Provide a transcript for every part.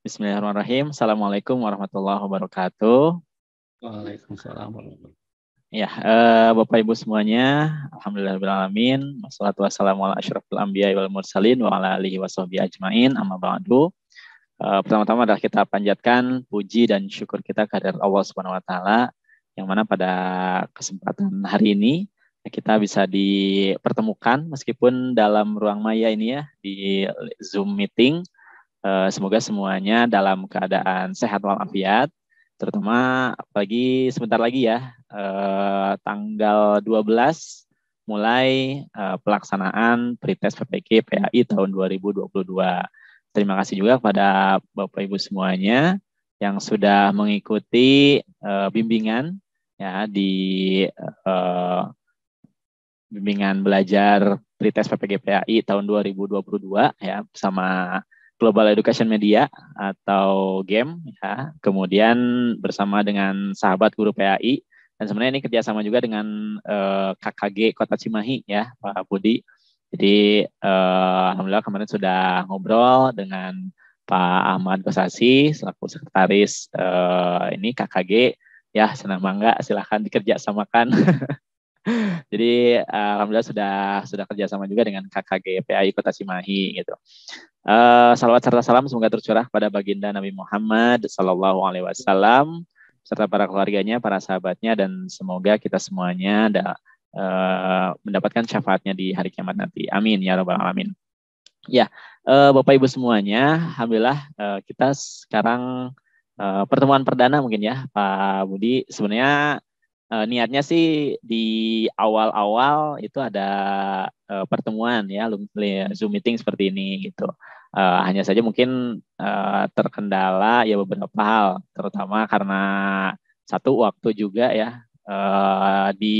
Bismillahirrahmanirrahim. Assalamualaikum warahmatullahi wabarakatuh. Waalaikumsalam warahmatullahi Ya, Bapak Ibu semuanya, alhamdulillahirrahmanirrahim. Wassalatu wassalamu ala asyrafil anbiya'i wal mursalin wa ala alihi washabbihi ajmain. Amma ba'du. Pertama-tama adalah kita panjatkan puji dan syukur kita kehadirat Allah Subhanahu wa taala yang mana pada kesempatan hari ini kita bisa dipertemukan meskipun dalam ruang maya ini ya, di Zoom meeting. Semoga semuanya dalam keadaan sehat walafiat, terutama apalagi sebentar lagi ya, tanggal 12 mulai pelaksanaan pretest PPG PAI tahun 2022. Terima kasih juga kepada Bapak Ibu semuanya yang sudah mengikuti bimbingan ya di bimbingan belajar pretest PPG PAI tahun 2022 ya bersama Global Education Media atau GEM ya, kemudian bersama dengan sahabat guru PAI, dan sebenarnya ini kerjasama juga dengan KKG Kota Cimahi ya Pak Budi. Jadi alhamdulillah kemarin sudah ngobrol dengan Pak Ahmad Gosasi selaku sekretaris ini KKG ya, senang bangga, silahkan dikerjasamakan. Jadi alhamdulillah sudah kerjasama juga dengan KKG PAI Kota Cimahi gitu. Salawat serta salam semoga tercurah pada baginda Nabi Muhammad Sallallahu Alaihi Wasallam serta para keluarganya, para sahabatnya, dan semoga kita semuanya mendapatkan syafaatnya di hari kiamat nanti. Amin ya rabbal alamin. Ya, Bapak Ibu semuanya, alhamdulillah kita sekarang pertemuan perdana mungkin ya Pak Budi. Sebenarnya niatnya sih di awal-awal itu ada pertemuan ya, Zoom meeting seperti ini gitu. Hanya saja mungkin terkendala ya beberapa hal, terutama karena satu waktu juga ya, di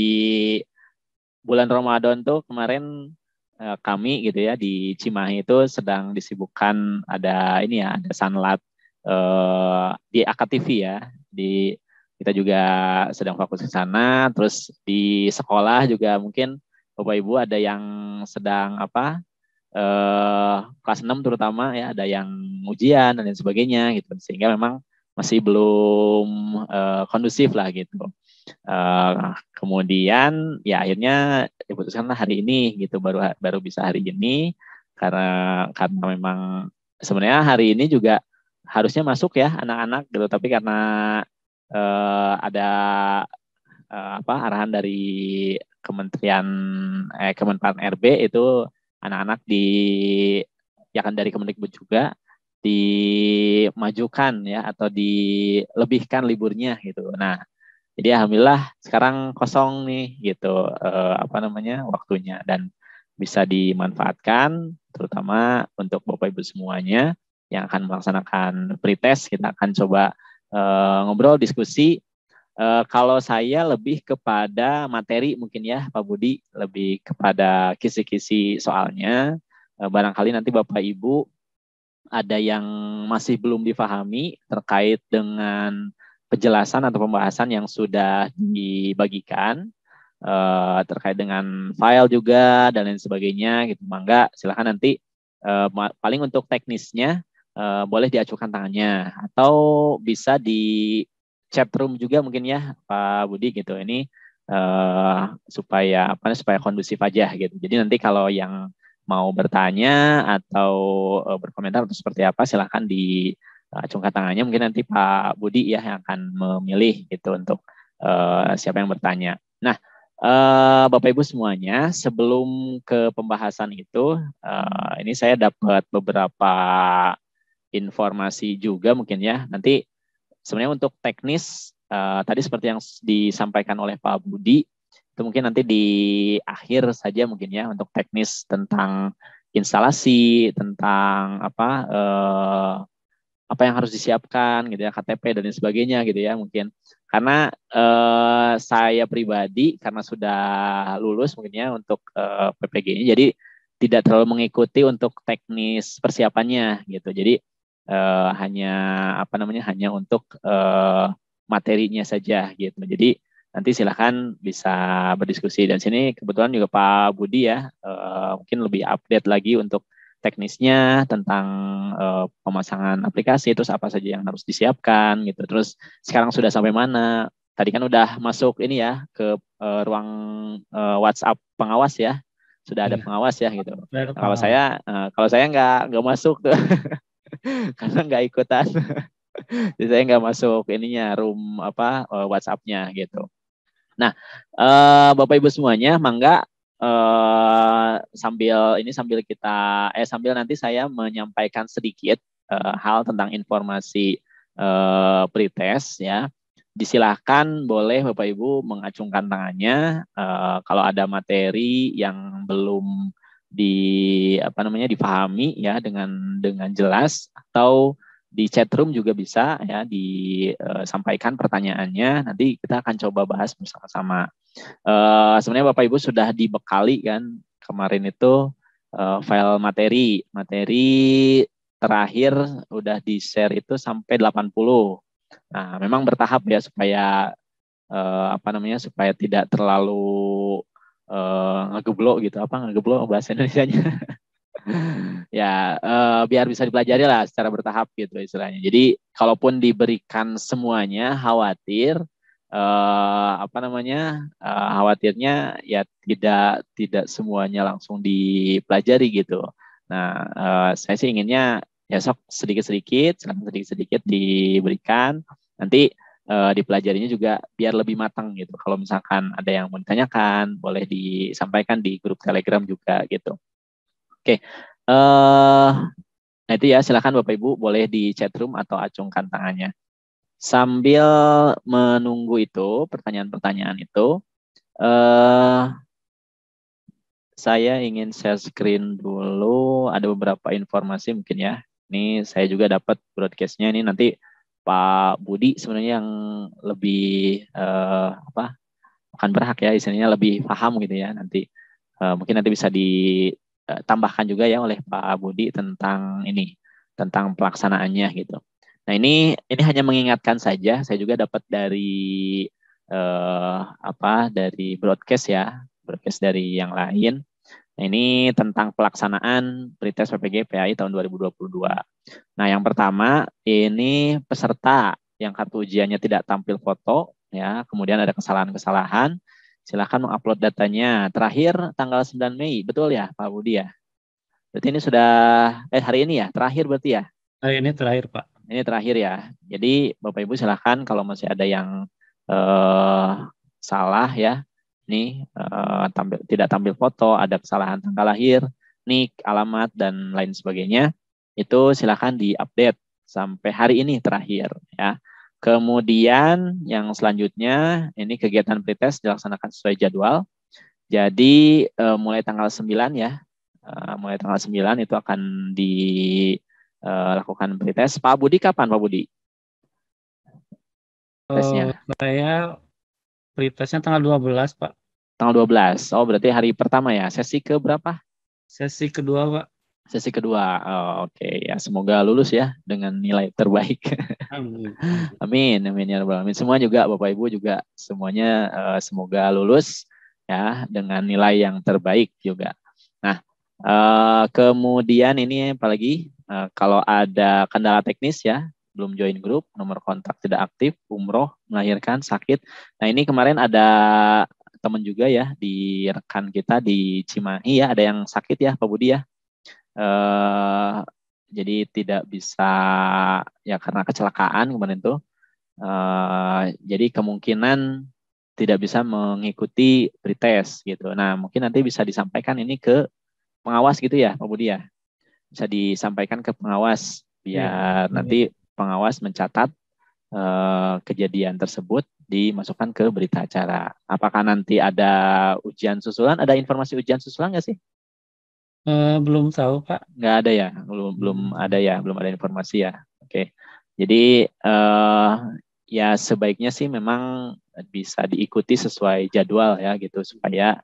bulan Ramadan tuh kemarin kami gitu ya di Cimahi itu sedang disibukkan ada ini ya, ada sanlat di AKTV ya, di kita juga sedang fokus ke sana. Terus di sekolah juga mungkin Bapak Ibu ada yang sedang kelas 6 terutama ya, ada yang ujian dan lain sebagainya gitu, sehingga memang masih belum kondusif lah gitu. Kemudian ya akhirnya diputuskanlah hari ini gitu, baru bisa hari ini karena memang sebenarnya hari ini juga harusnya masuk ya anak-anak gitu, tapi karena ada arahan dari Kemenpan RB itu anak-anak ya kan dari Kemendikbud juga dimajukan ya atau dilebihkan liburnya gitu. Nah, jadi alhamdulillah sekarang kosong nih gitu waktunya, dan bisa dimanfaatkan terutama untuk Bapak Ibu semuanya yang akan melaksanakan pretest. Kita akan coba ngobrol diskusi. Kalau saya lebih kepada materi mungkin ya Pak Budi, lebih kepada kisi-kisi soalnya. Barangkali nanti Bapak Ibu ada yang masih belum difahami terkait dengan penjelasan atau pembahasan yang sudah dibagikan, terkait dengan file juga dan lain sebagainya gitu. Mangga silakan nanti paling untuk teknisnya boleh diacukan tangannya atau bisa di chat room juga mungkin ya Pak Budi gitu. Ini supaya kondusif aja gitu. Jadi nanti kalau yang mau bertanya atau berkomentar atau seperti apa, silahkan diacungkan tangannya. Mungkin nanti Pak Budi ya yang akan memilih gitu untuk siapa yang bertanya. Nah, Bapak Ibu semuanya, sebelum ke pembahasan itu, ini saya dapat beberapa informasi juga mungkin ya. Nanti sebenarnya untuk teknis tadi seperti yang disampaikan oleh Pak Budi, itu mungkin nanti di akhir saja mungkin ya untuk teknis tentang instalasi, tentang apa yang harus disiapkan gitu ya, KTP dan lain sebagainya gitu ya mungkin. Karena saya pribadi karena sudah lulus mungkin ya untuk PPG ini, jadi tidak terlalu mengikuti untuk teknis persiapannya gitu. Jadi hanya untuk materinya saja gitu. Jadi nanti silahkan bisa berdiskusi. Dan sini kebetulan juga Pak Budi ya mungkin lebih update lagi untuk teknisnya, tentang pemasangan aplikasi, terus apa saja yang harus disiapkan gitu. Terus sekarang sudah sampai mana? Tadi kan udah masuk ini ya ke ruang WhatsApp pengawas ya. Sudah ada Iya, pengawas ya gitu. ada Nah, pengawas. kalau saya nggak masuk tuh karena nggak ikutan. Jadi saya nggak masuk ininya room WhatsApp-nya gitu. Nah, Bapak Ibu semuanya, mangga sambil nanti saya menyampaikan sedikit hal tentang informasi pretest ya. Disilahkan boleh Bapak Ibu mengacungkan tangannya kalau ada materi yang belum dipahami ya dengan jelas, atau di chat room juga bisa ya disampaikan pertanyaannya. Nanti kita akan coba bahas bersama-sama. Sebenarnya Bapak Ibu sudah dibekali kan kemarin itu file materi terakhir udah di-share itu sampai 80. Nah, memang bertahap ya supaya supaya tidak terlalu ngegeblok gitu. Ngegeblok bahasa Indonesianya? Ya, biar bisa dipelajari lah secara bertahap gitu istilahnya. Jadi kalaupun diberikan semuanya, khawatirnya ya tidak semuanya langsung dipelajari gitu. Nah, saya sih inginnya ya sok sedikit-sedikit, sedikit-sedikit diberikan, nanti dipelajarinya juga biar lebih matang gitu. Kalau misalkan ada yang mau ditanyakan, boleh disampaikan di grup Telegram juga gitu. Oke, nah itu ya, silakan Bapak Ibu boleh di chat room atau acungkan tangannya. Sambil menunggu itu, pertanyaan-pertanyaan itu, saya ingin share screen dulu. Ada beberapa informasi mungkin ya. Ini saya juga dapat broadcast-nya. Ini nanti Pak Budi sebenarnya yang lebih akan berhak ya, istilahnya lebih paham gitu ya. Nanti mungkin nanti bisa ditambahkan juga ya oleh Pak Budi tentang pelaksanaannya gitu. Nah, ini hanya mengingatkan saja. Saya juga dapat dari dari broadcast dari yang lain. Nah, ini tentang pelaksanaan pretest PPG PAI tahun 2022. Nah, yang pertama ini peserta yang kartu ujiannya tidak tampil foto ya, kemudian ada kesalahan-kesalahan, silakan mengupload datanya. Terakhir tanggal 9 Mei, betul ya Pak Budi ya? Berarti ini sudah hari ini ya, terakhir berarti ya? Hari ini terakhir, Pak. Ini terakhir ya. Jadi Bapak Ibu silakan kalau masih ada yang salah ya. Nih tidak tampil foto, ada kesalahan tanggal lahir, nik, alamat dan lain sebagainya. Itu silakan diupdate sampai hari ini terakhir ya. Kemudian yang selanjutnya ini kegiatan pretest dilaksanakan sesuai jadwal. Jadi mulai tanggal 9 ya. Mulai tanggal 9 itu akan dilakukan pretest. Pak Budi kapan Pak Budi? Tesnya? Saya pretestnya tanggal 12, Pak. Tanggal 12. Oh, berarti hari pertama ya. Sesi ke berapa? Sesi kedua, Pak. Sesi kedua. Oh, oke. Ya, semoga lulus ya dengan nilai terbaik. Amin. Amin, amin ya rabbal alamin. Semua juga Bapak Ibu juga semuanya semoga lulus ya dengan nilai yang terbaik juga. Nah, kemudian ini apalagi kalau ada kendala teknis ya, belum join grup, nomor kontak tidak aktif, umroh, melahirkan, sakit. Nah, ini kemarin ada teman juga ya di rekan kita di Cimahi ya, ada yang sakit ya Pak Budi ya. Jadi tidak bisa ya karena kecelakaan kemarin tuh. Jadi kemungkinan tidak bisa mengikuti pretest gitu. Nah, mungkin nanti bisa disampaikan ini ke pengawas gitu ya, Pak Budi ya. Bisa disampaikan ke pengawas biar nanti pengawas mencatat kejadian tersebut dimasukkan ke berita acara. Apakah nanti ada ujian susulan? Ada informasi ujian susulan nggak sih? Belum tahu, Pak. Nggak ada ya, belum ada ya, belum ada informasi ya. Oke, jadi ya sebaiknya sih memang bisa diikuti sesuai jadwal ya gitu supaya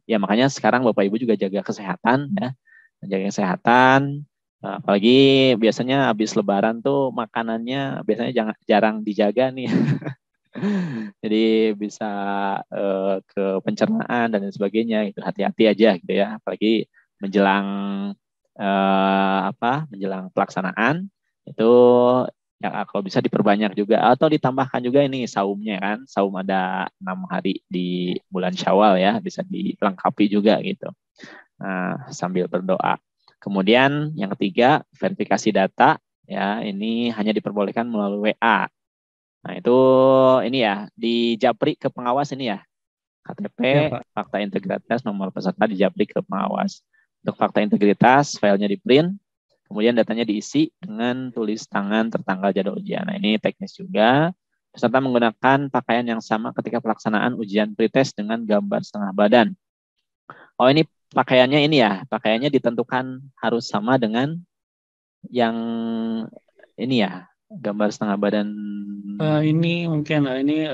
ya makanya sekarang Bapak Ibu juga jaga kesehatan ya, jaga kesehatan. Apalagi biasanya habis Lebaran tuh makanannya biasanya jarang dijaga nih. Jadi bisa ke pencernaan dan sebagainya gitu. Hati-hati aja gitu ya. Apalagi menjelang menjelang pelaksanaan itu ya kalau bisa diperbanyak juga atau ditambahkan juga ini saumnya kan. Saum ada 6 hari di bulan Syawal ya, bisa dilengkapi juga gitu. Nah, sambil berdoa. Kemudian yang ketiga, verifikasi data ya, ini hanya diperbolehkan melalui WA. Nah, itu ini ya, di Japri ke pengawas ini ya. Ya, KTP, Pak. fakta integritas, nomor peserta di Japri ke pengawas. Untuk fakta integritas, filenya di print, kemudian datanya diisi dengan tulis tangan tertanggal jadwal ujian. Nah, ini teknis juga. Peserta menggunakan pakaian yang sama ketika pelaksanaan ujian pretest dengan gambar setengah badan. Oh, ini pakaiannya ini ya, pakaiannya ditentukan harus sama dengan yang ini ya, gambar setengah badan. Ini mungkin ini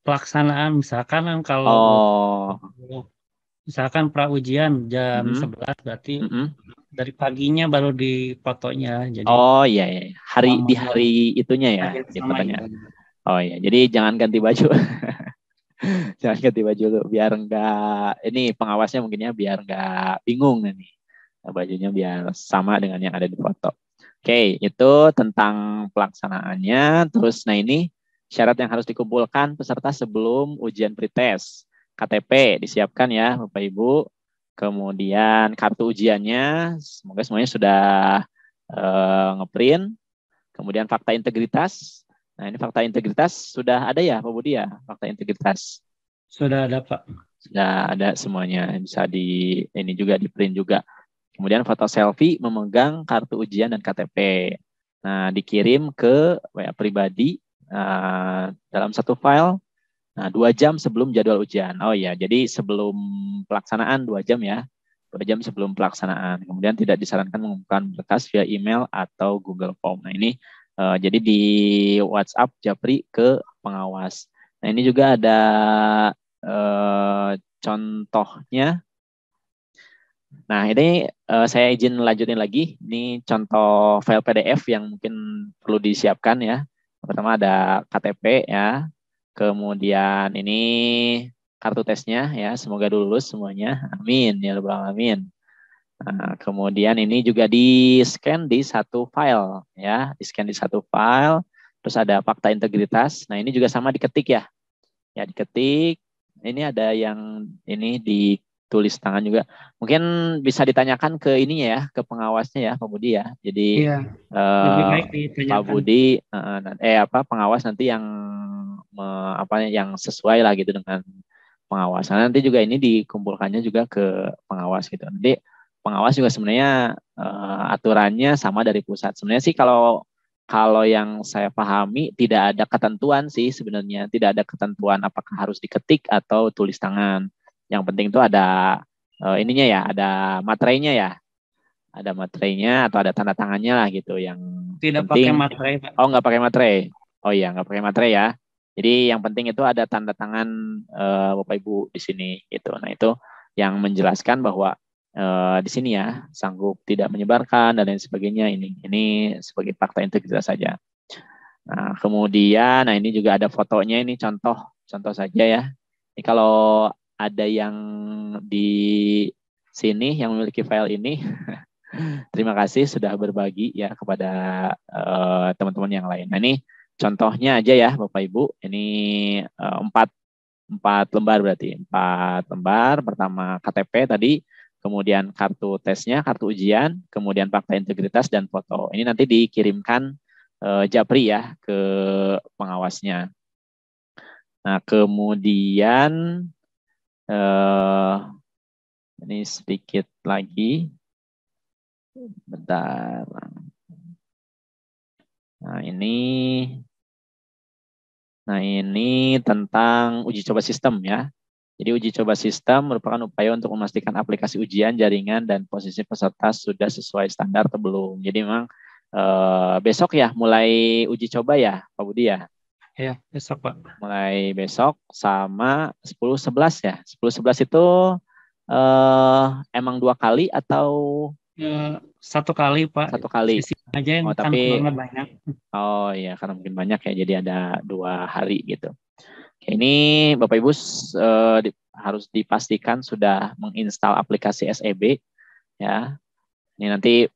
pelaksanaan misalkan kan kalau Oh, misalkan pra ujian jam mm-mm, 11 berarti mm-mm. dari paginya baru di fotonya. Jadi Oh iya, iya. Di selamanya hari itunya ya, hari yang di sama fotonya. ya. Oh iya, jadi jangan ganti baju. Jangan ganti baju dulu, biar enggak, ini pengawasnya mungkinnya biar enggak bingung nih. Bajunya biar sama dengan yang ada di foto. Oke, itu tentang pelaksanaannya. Terus, nah ini syarat yang harus dikumpulkan peserta sebelum ujian pretest. KTP disiapkan ya, Bapak Ibu. Kemudian kartu ujiannya, semoga semuanya sudah ngeprint. Kemudian fakta integritas. Nah, ini fakta integritas sudah ada ya, Pak Budi ya, fakta integritas. Sudah ada, Pak. Sudah ada semuanya, bisa ini juga di print juga. Kemudian foto selfie memegang kartu ujian dan KTP. Nah, dikirim ke WA pribadi dalam satu file. Nah, 2 jam sebelum jadwal ujian. Oh ya, jadi sebelum pelaksanaan 2 jam ya. 2 jam sebelum pelaksanaan. Kemudian tidak disarankan mengumpulkan berkas via email atau Google Form. Nah, ini jadi di WhatsApp Japri ke pengawas. Nah, ini juga ada contohnya. Nah, ini saya izin lanjutin lagi. Ini contoh file PDF yang mungkin perlu disiapkan ya. Pertama ada KTP ya. Kemudian ini kartu tesnya ya. Semoga lulus semuanya. Amin ya rabbal alamin. Nah, kemudian ini juga di-scan di satu file ya. Di-scan di satu file. Terus ada fakta integritas. Nah, ini juga sama diketik ya. Ya, diketik. Ini ada yang ini ditulis tangan juga. Mungkin bisa ditanyakan ke ininya ya, ke pengawasnya ya, Pak Budi ya. Jadi Iya, lebih baik Pak ditanyakan. Budi pengawas nanti yang yang sesuai lah gitu dengan pengawasan. Nanti juga ini dikumpulkannya juga ke pengawas gitu. Nanti pengawas juga sebenarnya aturannya sama dari pusat. Sebenarnya sih kalau yang saya pahami tidak ada ketentuan sih sebenarnya, tidak ada ketentuan apakah harus diketik atau tulis tangan. Yang penting itu ada ininya ya, ada materainya ya, ada materainya atau ada tanda tangannya lah gitu. Yang Tidak pakai penting, materai, Pak. oh nggak pakai materai, oh iya nggak pakai materai ya. Jadi yang penting itu ada tanda tangan Bapak Ibu di sini gitu. Nah itu yang menjelaskan bahwa di sini ya sanggup tidak menyebarkan dan lain sebagainya, ini sebagai fakta integritas saja. Nah kemudian ini juga ada fotonya, ini contoh saja ya. Ini kalau ada yang di sini yang memiliki file ini terima kasih sudah berbagi ya kepada teman-teman yang lain. Nah ini contohnya aja ya Bapak Ibu, ini 4 lembar berarti 4 lembar. Pertama KTP tadi, kemudian kartu tesnya, kartu ujian, kemudian fakta integritas dan foto. Ini nanti dikirimkan Japri ya ke pengawasnya. Nah kemudian ini sedikit lagi, bentar. Nah ini tentang uji coba sistem ya. Jadi uji coba sistem merupakan upaya untuk memastikan aplikasi ujian, jaringan, dan posisi peserta sudah sesuai standar atau belum. Jadi memang besok ya mulai uji coba ya Pak Budi ya. Ya, besok, Pak. Mulai besok sama 10-11 ya. 10-11 itu emang 2 kali atau Satu kali, Pak. 1 kali? Sesi aja Oh kan tapi kurangnya banyak. oh ya karena mungkin banyak ya, jadi ada 2 hari gitu. Ini Bapak Ibu harus dipastikan sudah menginstal aplikasi SEB ya. Ini nanti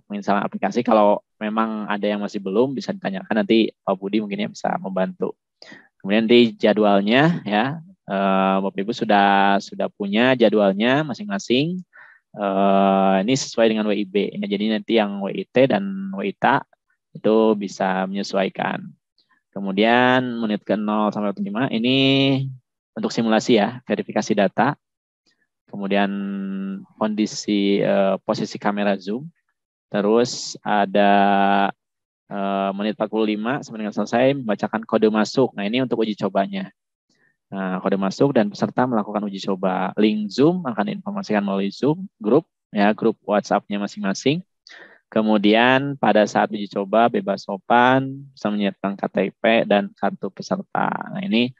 penginstalan aplikasi kalau memang ada yang masih belum bisa ditanyakan, nanti Pak Budi mungkin ya bisa membantu. Kemudian di jadwalnya ya, Bapak Ibu sudah punya jadwalnya masing-masing. Ini sesuai dengan WIB ya. Jadi nanti yang WIT dan WITA itu bisa menyesuaikan. Kemudian menit ke 0 sampai 5 ini untuk simulasi ya, verifikasi data. Kemudian kondisi posisi kamera zoom. Terus ada menit 45 sampai dengan selesai membacakan kode masuk. Nah, ini untuk uji cobanya. Nah, kode masuk dan peserta melakukan uji coba. Link Zoom akan diinformasikan melalui Zoom grup ya, grup WhatsApp-nya masing-masing. Kemudian pada saat uji coba bebas sopan, bisa menyiapkan KTP dan kartu peserta. Nah, ini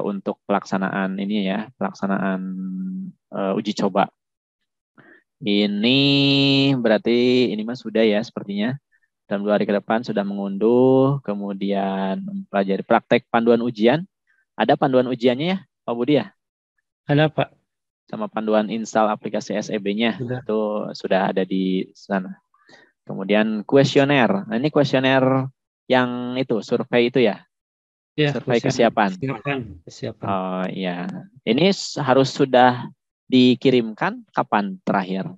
untuk pelaksanaan ini ya, pelaksanaan uji coba. Ini berarti ini mas sudah ya sepertinya. Dalam 2 hari ke depan sudah mengunduh, kemudian mempelajari praktek panduan ujian. Ada panduan ujiannya ya, Pak Budi ya? Ada Pak. Sama panduan install aplikasi SEB-nya Sudah. itu sudah ada di sana. Kemudian kuesioner. Nah, ini kuesioner yang itu survei itu ya? Ya, Survei kesiapan. Kesiapan. Oh iya. Ini harus sudah dikirimkan kapan terakhir?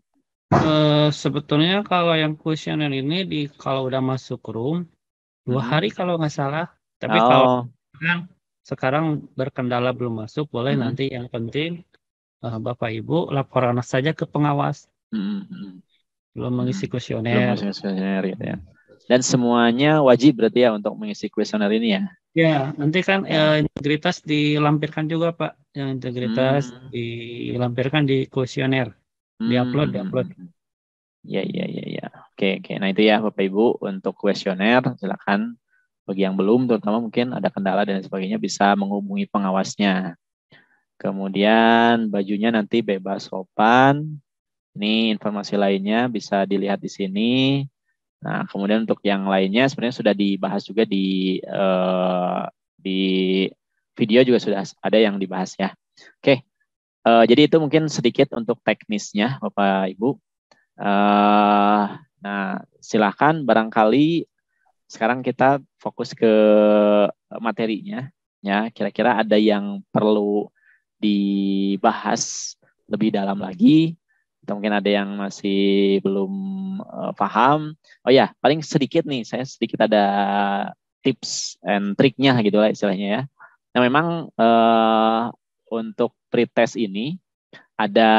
Sebetulnya kalau yang kuesioner ini kalau udah masuk room 2 hari kalau nggak salah. Tapi kalau sekarang berkendala belum masuk, boleh nanti yang penting Bapak Ibu laporan saja ke pengawas. Belum mengisi kuesioner. Belum mengisi kuesioner gitu ya. Dan semuanya wajib berarti ya untuk mengisi kuesioner ini ya? Ya, nanti kan integritas dilampirkan juga Pak. Yang integritas dilampirkan di kuesioner. Diupload. Ya. Oke. Nah itu ya Bapak Ibu untuk kuesioner, silakan bagi yang belum, terutama mungkin ada kendala dan sebagainya bisa menghubungi pengawasnya. Kemudian bajunya nanti bebas sopan. Ini informasi lainnya bisa dilihat di sini. Nah, kemudian untuk yang lainnya sebenarnya sudah dibahas juga di video juga sudah ada yang dibahas ya. Oke, jadi itu mungkin sedikit untuk teknisnya Bapak Ibu. Nah, silakan barangkali sekarang kita fokus ke materinya. Ya, kira-kira ada yang perlu dibahas lebih dalam lagi, atau mungkin ada yang masih belum paham. Oh ya, paling sedikit nih, saya sedikit ada tips and triknya gitu lah istilahnya ya. Nah memang untuk pretest ini ada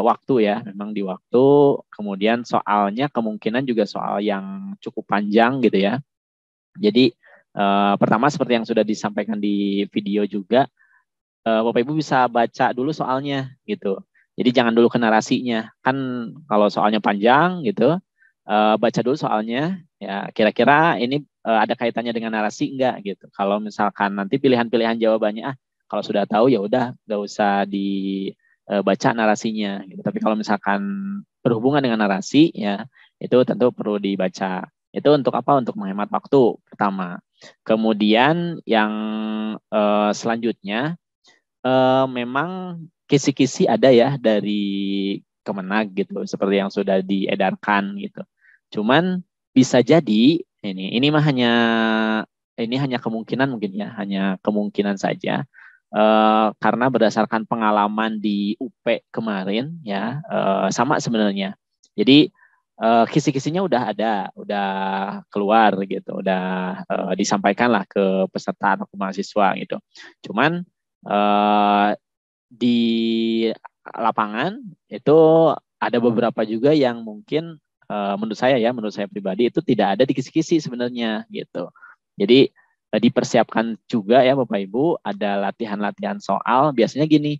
waktu ya, memang di waktu. Kemudian soalnya kemungkinan juga soal yang cukup panjang gitu ya. Jadi pertama seperti yang sudah disampaikan di video juga, Bapak Ibu bisa baca dulu soalnya gitu. Jadi jangan dulu ke narasinya. Kan kalau soalnya panjang gitu, baca dulu soalnya. Ya kira-kira ini ada kaitannya dengan narasi enggak gitu. Kalau misalkan nanti pilihan-pilihan jawabannya, kalau sudah tahu ya udah nggak usah dibaca narasinya. Gitu. Tapi kalau misalkan berhubungan dengan narasi ya itu tentu perlu dibaca. Itu untuk apa? Untuk menghemat waktu pertama. Kemudian yang selanjutnya memang kisi-kisi ada ya dari Kemenag gitu, seperti yang sudah diedarkan gitu. Cuman bisa jadi ini mah hanya kemungkinan mungkin ya, hanya kemungkinan saja. Karena berdasarkan pengalaman di UP kemarin ya sama sebenarnya. Jadi kisi-kisinya udah ada, udah keluar gitu, udah disampaikan lah ke peserta atau ke mahasiswa gitu. Cuman di lapangan itu ada beberapa juga yang mungkin menurut saya pribadi itu tidak ada di kisi-kisi sebenarnya gitu. Jadi dipersiapkan juga ya Bapak Ibu, ada latihan-latihan soal. Biasanya gini,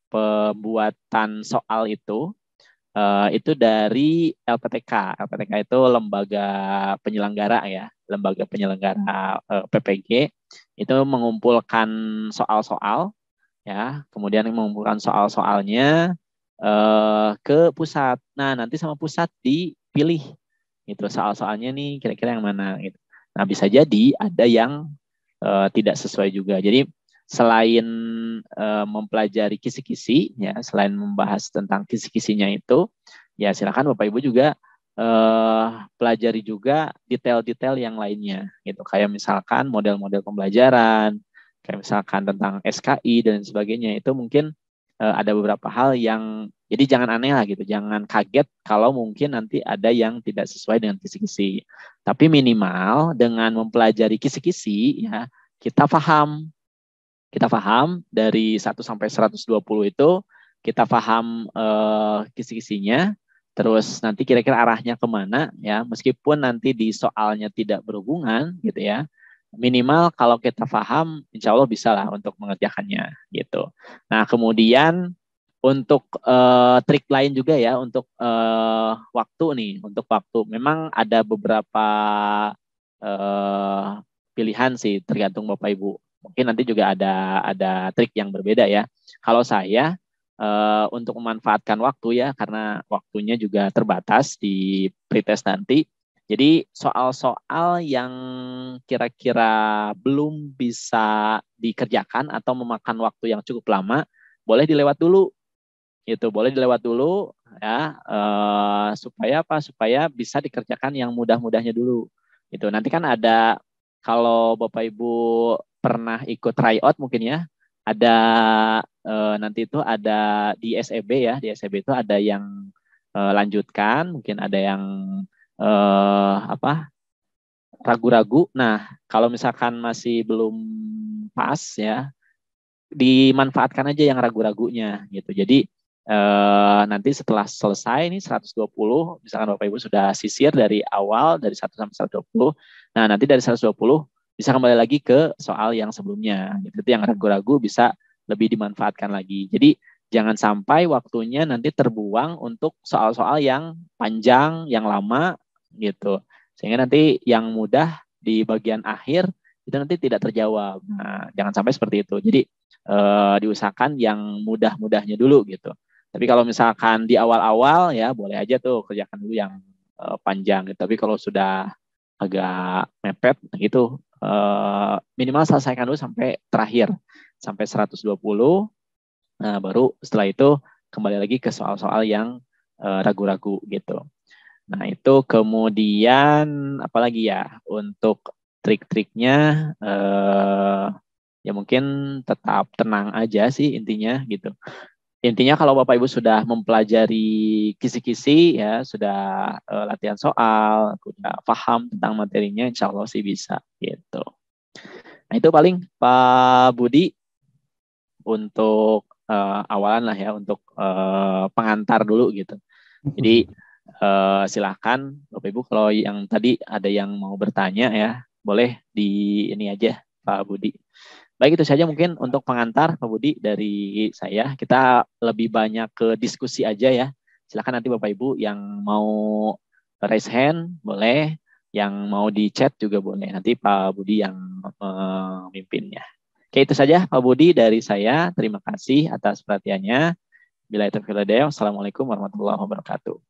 pembuatan soal itu dari LPTK. LPTK itu lembaga penyelenggara ya, lembaga penyelenggara PPG. Itu mengumpulkan soal-soal ya, kemudian mengumpulkan soal-soalnya ke pusat. Nah, nanti sama pusat dipilih itu soal-soalnya nih kira-kira yang mana gitu. Nah, bisa jadi ada yang tidak sesuai juga. Jadi selain mempelajari kisi-kisi, ya, selain membahas tentang kisi-kisinya itu, ya silakan Bapak Ibu juga pelajari juga detail-detail yang lainnya, gitu. Kayak misalkan model-model pembelajaran, kayak misalkan tentang SKI dan sebagainya. Itu mungkin ada beberapa hal yang, jadi jangan aneh lah gitu, jangan kaget kalau mungkin nanti ada yang tidak sesuai dengan kisi-kisi. Tapi minimal dengan mempelajari kisi-kisi, ya kita paham dari 1 sampai 120 itu, kita paham kisi-kisinya, terus nanti kira-kira arahnya kemana, ya, meskipun nanti di soalnya tidak berhubungan gitu ya, minimal kalau kita paham, insya Allah bisa lah untuk mengerjakannya gitu. Nah kemudian untuk trik lain juga ya, untuk waktu nih, untuk waktu memang ada beberapa pilihan sih, tergantung Bapak Ibu. Mungkin nanti juga ada trik yang berbeda ya. Kalau saya untuk memanfaatkan waktu ya, karena waktunya juga terbatas di pretest nanti. Jadi soal-soal yang kira-kira belum bisa dikerjakan atau memakan waktu yang cukup lama, boleh dilewat dulu. Gitu, boleh dilewat dulu ya, supaya apa? Supaya bisa dikerjakan yang mudah-mudahnya dulu. Gitu. Nanti kan ada, kalau Bapak Ibu pernah ikut tryout mungkin ya, ada nanti itu ada di SEB ya, di SEB itu ada yang lanjutkan, mungkin ada yang ragu-ragu. Nah, kalau misalkan masih belum pas ya, dimanfaatkan aja yang ragu-ragunya gitu. Jadi nanti setelah selesai ini 120, misalkan Bapak Ibu sudah sisir dari awal dari 1 sampai 120. Nah, nanti dari 120 bisa kembali lagi ke soal yang sebelumnya. Gitu. Itu yang ragu-ragu bisa lebih dimanfaatkan lagi. Jadi jangan sampai waktunya nanti terbuang untuk soal-soal yang panjang, yang lama gitu. Sehingga nanti yang mudah di bagian akhir itu nanti tidak terjawab. Nah, jangan sampai seperti itu. Jadi diusahakan yang mudah-mudahnya dulu gitu. Tapi kalau misalkan di awal-awal ya boleh aja tuh kerjakan dulu yang panjang gitu. Tapi kalau sudah agak mepet gitu, minimal selesaikan dulu sampai terakhir, sampai 120. Nah, baru setelah itu kembali lagi ke soal-soal yang ragu-ragu gitu. Nah, itu kemudian apalagi ya untuk trik-triknya, ya mungkin tetap tenang aja sih intinya gitu. Intinya kalau Bapak Ibu sudah mempelajari kisi-kisi ya, sudah latihan soal, sudah paham tentang materinya, insya Allah sih bisa gitu. Nah itu paling Pak Budi untuk awalan lah ya, untuk pengantar dulu gitu. Jadi silahkan Bapak Ibu kalau yang tadi ada yang mau bertanya ya, boleh di ini aja Pak Budi. Baik, itu saja mungkin untuk pengantar Pak Budi dari saya. Kita lebih banyak ke diskusi aja ya. Silakan nanti Bapak Ibu yang mau raise hand boleh, yang mau di chat juga boleh. Nanti Pak Budi yang memimpinnya. Oke, itu saja Pak Budi dari saya. Terima kasih atas perhatiannya. Bila itu Assalamualaikum warahmatullahi wabarakatuh.